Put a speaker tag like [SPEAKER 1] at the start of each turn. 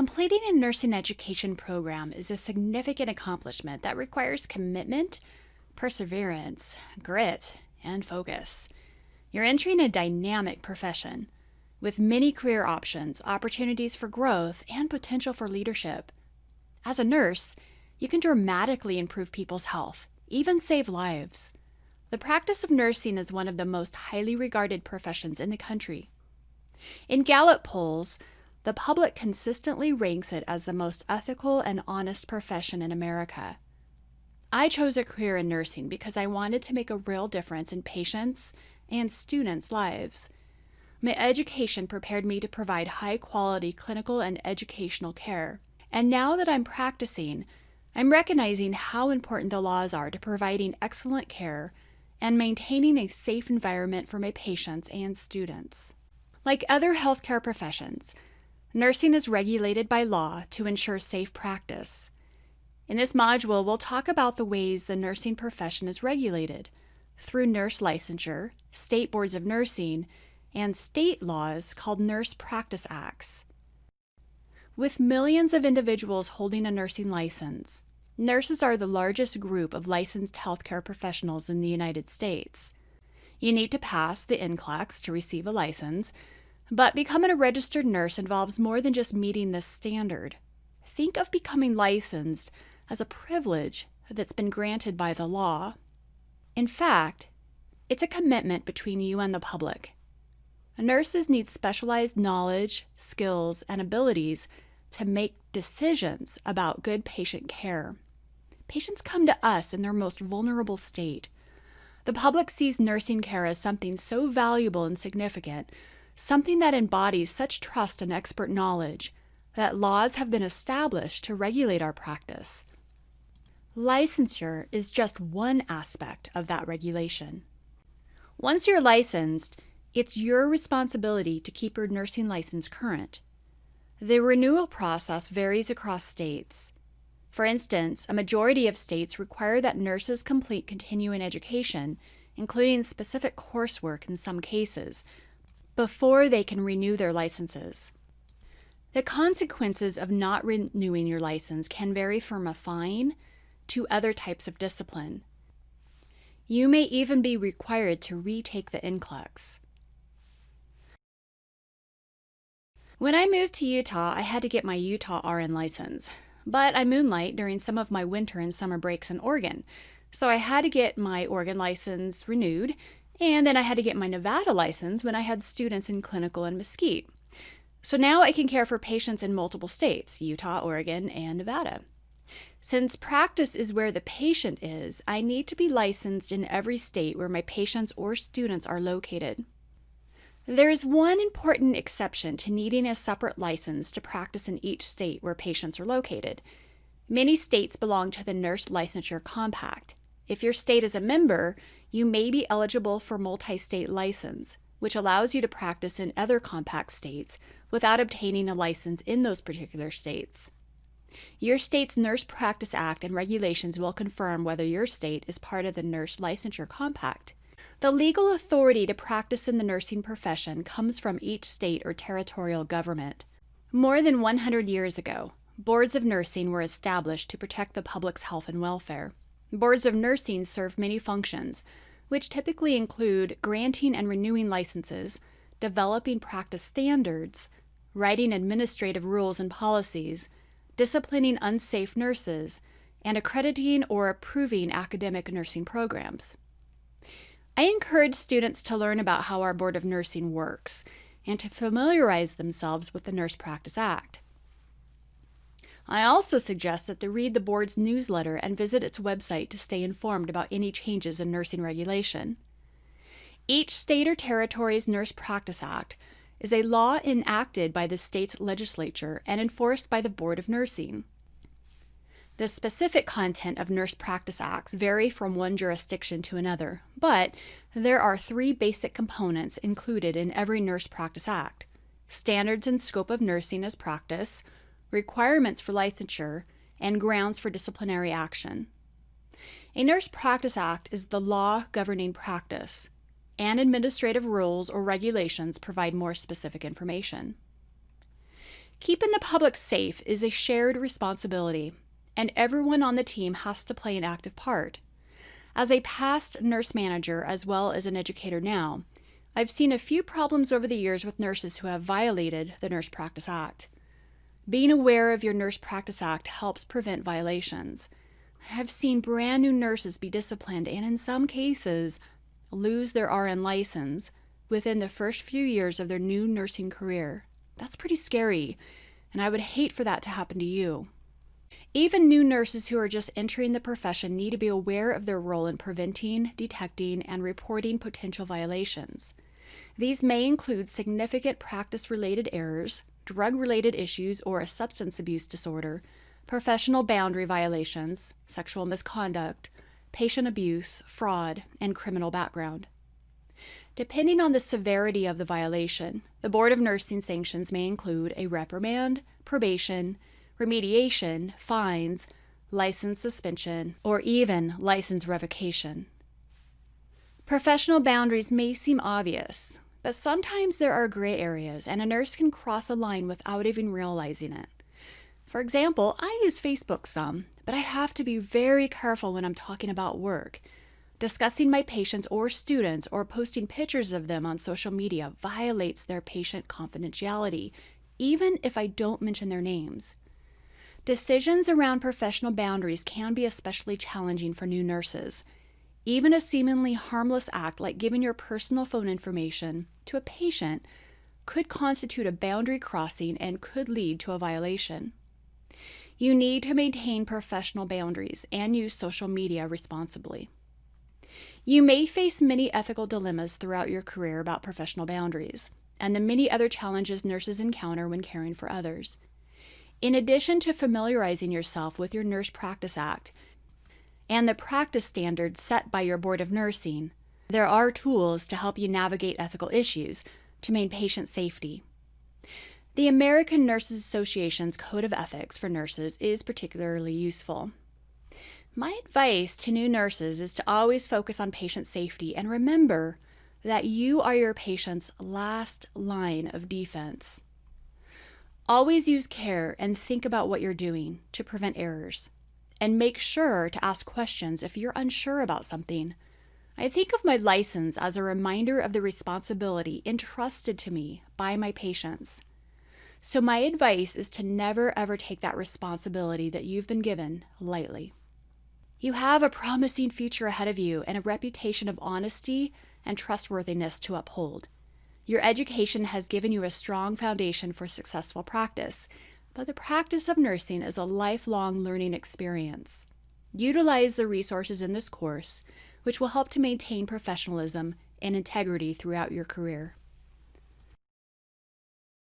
[SPEAKER 1] Completing a nursing education program is a significant accomplishment that requires commitment, perseverance, grit, and focus. You're entering a dynamic profession with many career options, opportunities for growth, and potential for leadership. As a nurse, you can dramatically improve people's health, even save lives. The practice of nursing is one of the most highly regarded professions in the country. In Gallup polls, the public consistently ranks it as the most ethical and honest profession in America. I chose a career in nursing because I wanted to make a real difference in patients' and students' lives. My education prepared me to provide high-quality clinical and educational care. And now that I'm practicing, I'm recognizing how important the laws are to providing excellent care and maintaining a safe environment for my patients and students. Like other healthcare professions, nursing is regulated by law to ensure safe practice. In this module, we'll talk about the ways the nursing profession is regulated through nurse licensure, state boards of nursing, and state laws called Nurse Practice Acts. With millions of individuals holding a nursing license, nurses are the largest group of licensed healthcare professionals in the United States. You need to pass the NCLEX to receive a license, but becoming a registered nurse involves more than just meeting this standard. Think of becoming licensed as a privilege that's been granted by the law. In fact, it's a commitment between you and the public. Nurses need specialized knowledge, skills, and abilities to make decisions about good patient care. Patients come to us in their most vulnerable state. The public sees nursing care as something so valuable and significant, something that embodies such trust and expert knowledge, that laws have been established to regulate our practice. Licensure is just one aspect of that regulation. Once you're licensed, it's your responsibility to keep your nursing license current. The renewal process varies across states. For instance, a majority of states require that nurses complete continuing education, including specific coursework in some cases, before they can renew their licenses. The consequences of not renewing your license can vary from a fine to other types of discipline. You may even be required to retake the NCLEX. When I moved to Utah, I had to get my Utah RN license, but I moonlight during some of my winter and summer breaks in Oregon, so I had to get my Oregon license renewed, and then I had to get my Nevada license when I had students in clinical in Mesquite. So now I can care for patients in multiple states, Utah, Oregon, and Nevada. Since practice is where the patient is, I need to be licensed in every state where my patients or students are located. There is one important exception to needing a separate license to practice in each state where patients are located. Many states belong to the Nurse Licensure Compact. If your state is a member, you may be eligible for multi-state license, which allows you to practice in other compact states without obtaining a license in those particular states. Your state's Nurse Practice Act and regulations will confirm whether your state is part of the Nurse Licensure Compact. The legal authority to practice in the nursing profession comes from each state or territorial government. More than 100 years ago, boards of nursing were established to protect the public's health and welfare. Boards of nursing serve many functions, which typically include granting and renewing licenses, developing practice standards, writing administrative rules and policies, disciplining unsafe nurses, and accrediting or approving academic nursing programs. I encourage students to learn about how our Board of Nursing works and to familiarize themselves with the Nurse Practice Act. I also suggest that they read the board's newsletter and visit its website to stay informed about any changes in nursing regulation. Each state or territory's Nurse Practice Act is a law enacted by the state's legislature and enforced by the Board of Nursing. The specific content of Nurse Practice Acts vary from one jurisdiction to another, but there are three basic components included in every Nurse Practice Act: standards and scope of nursing as practice, requirements for licensure, and grounds for disciplinary action. A Nurse Practice Act is the law governing practice, and administrative rules or regulations provide more specific information. Keeping the public safe is a shared responsibility, and everyone on the team has to play an active part. As a past nurse manager as well as an educator now, I've seen a few problems over the years with nurses who have violated the Nurse Practice Act. Being aware of your Nurse Practice Act helps prevent violations. I've seen brand new nurses be disciplined and in some cases lose their RN license within the first few years of their new nursing career. That's pretty scary, and I would hate for that to happen to you. Even new nurses who are just entering the profession need to be aware of their role in preventing, detecting, and reporting potential violations. These may include significant practice-related errors, drug-related issues or a substance abuse disorder, professional boundary violations, sexual misconduct, patient abuse, fraud, and criminal background. Depending on the severity of the violation, the Board of Nursing sanctions may include a reprimand, probation, remediation, fines, license suspension, or even license revocation. Professional boundaries may seem obvious, but sometimes there are gray areas and a nurse can cross a line without even realizing it. For example, I use Facebook some, but I have to be very careful when I'm talking about work. Discussing my patients or students or posting pictures of them on social media violates their patient confidentiality, even if I don't mention their names. Decisions around professional boundaries can be especially challenging for new nurses. Even a seemingly harmless act like giving your personal phone information to a patient could constitute a boundary crossing and could lead to a violation. You need to maintain professional boundaries and use social media responsibly. You may face many ethical dilemmas throughout your career about professional boundaries and the many other challenges nurses encounter when caring for others. In addition to familiarizing yourself with your Nurse Practice Act and the practice standards set by your Board of Nursing, there are tools to help you navigate ethical issues to maintain patient safety. The American Nurses Association's Code of Ethics for Nurses is particularly useful. My advice to new nurses is to always focus on patient safety and remember that you are your patient's last line of defense. Always use care and think about what you're doing to prevent errors, and make sure to ask questions if you're unsure about something. I think of my license as a reminder of the responsibility entrusted to me by my patients. So my advice is to never ever take that responsibility that you've been given lightly. You have a promising future ahead of you and a reputation of honesty and trustworthiness to uphold. Your education has given you a strong foundation for successful practice, but the practice of nursing is a lifelong learning experience. Utilize the resources in this course, which will help to maintain professionalism and integrity throughout your career.